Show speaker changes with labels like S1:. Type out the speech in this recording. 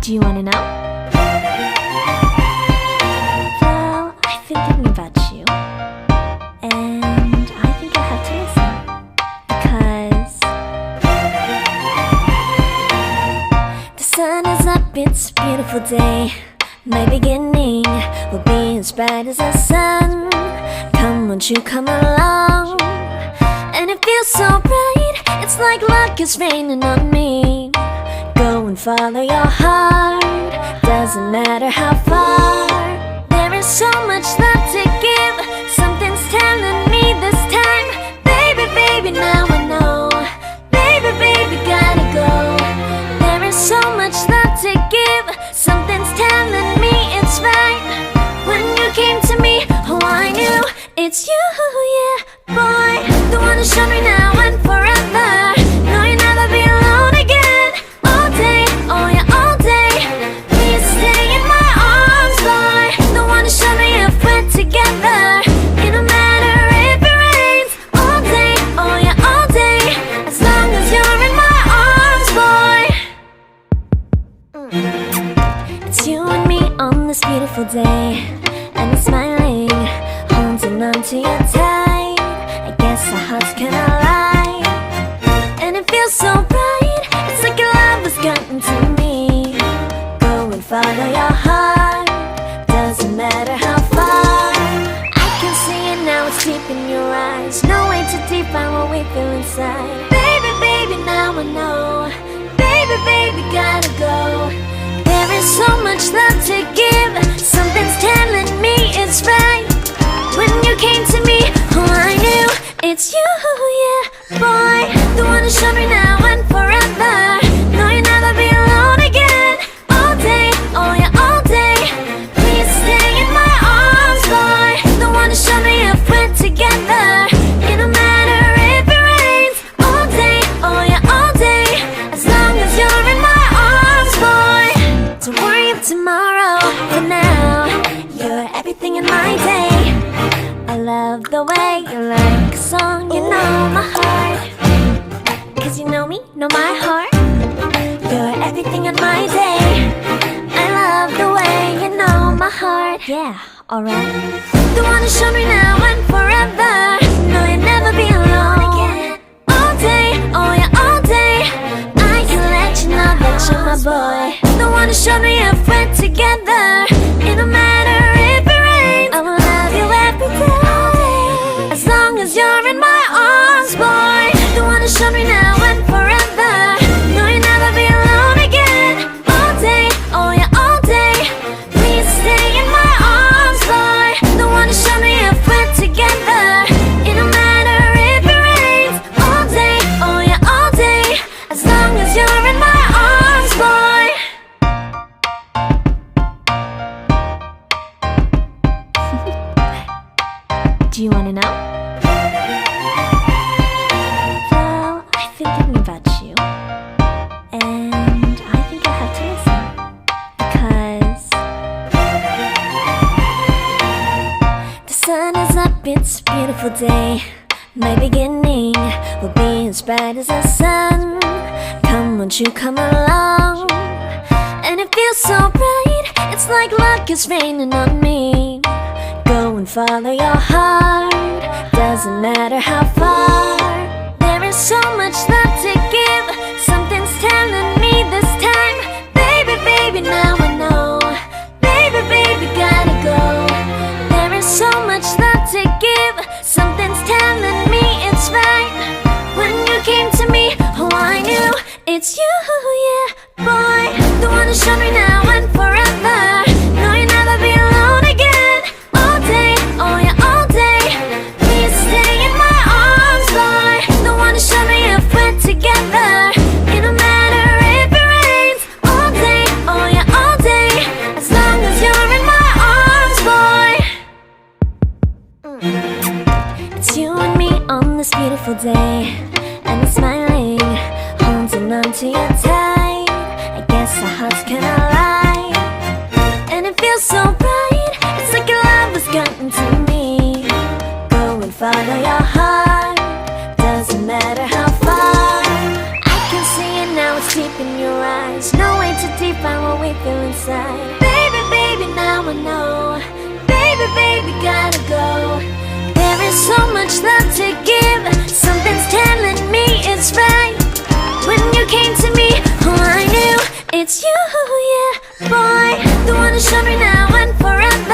S1: Do you wanna know? Well, I've been thinking about you, and I think you'll have to listen, because the sun is up, it's a beautiful day. My beginning will be as bright as the sun. Come, won't you come along? And it feels so bright, it's like luck is raining on me. Go and follow your heart, doesn't matter how far. There is so much love to give, something's telling me this time. Baby, baby, now I know. Baby, baby, gotta go. There is so much love to give, something's telling me it's right. When you came to me, oh I knew it's you, yeah, boy. The one who showed me now and forever. No, you'll never be alone again. All day, oh yeah, all day. Please stay in my arms, boy. The one who showed me if we're together. It don't matter if it rains. All day, oh yeah, all day. As long as you're in my arms, boy. It's you and me on this beautiful day, and I'm smiling, holding on to you tight. I guess our hearts cannot lie, and it feels so bright, it's like your love has gotten to me. Go and follow your heart, doesn't matter how far. I can see it now, it's deep in your eyes. No way to define what we feel inside. Baby, baby, now I know. Baby, baby, gotta go. There is so much love to give, something's telling me it's right. When you came to me, oh I knew it's you, yeah, boy. The one who showed me now and forever. No, you'll never be alone again. All day, oh yeah, all day. Please stay in my arms, boy. The one who showed me if we're together. It don't matter if it rains. All day, oh yeah, all day. As long as you're in my arms, boy. Don't worry of tomorrow, for now you're everything in my day. I love the way you like a song, you know my heart. Cause you know me, know my heart. You're everything in my day. I love the way you know my heart. Yeah, alright. The one who showed me now and forever. No, you'll never be alone again. All day, oh yeah, all day. I can let you know that you're my boy. The one who showed me if we're together. It don't matter if it rains. I will love you every day. As long as you're in my arms, boy. The one who showed me now and forever. No, you'll never be alone again. All day, oh yeah, all day. Please stay in my arms, boy. The one who showed me if we're together. It don't matter if it rains. All day, oh yeah, all day. As long as you're in my arms, boy. Do you wanna know? Well, I've been thinking about you, and I think you'll have to listen, because the sun is up, it's a beautiful day. My beginning will be as bright as the sun. Come, won't you come along? And it feels so bright, it's like luck is raining on me. Go and follow your heart, doesn't matter how far. There is so much love to give, something's telling me this time. Baby, baby, now I know. Baby, baby, gotta go. There is so much love to give, something's telling me it's right. When you came to me, oh I knew it's you, yeah, boy. The one who showed me now and forever. No, you'll never be alone again. All day, oh yeah, all day. Please stay in my arms, boy. The one who showed me if we're together. It don't matter if it rains. All day, oh yeah, all day. As long as you're in my arms, boy. It's you and me on this beautiful day, and I'm smiling, holding on to you tight. I guess our hearts cannot lie, and it feels so bright, it's like your love has gotten to me. Go and follow your heart, doesn't matter how far. I can see it now, it's deep in your eyes. No way to define what we you feel inside. Baby, baby, now I know. Baby, baby, gotta go. There is so much love to give. Something's telling me it's right. When you came to me, oh, I knew it's you, yeah, boy. The one who showed me now.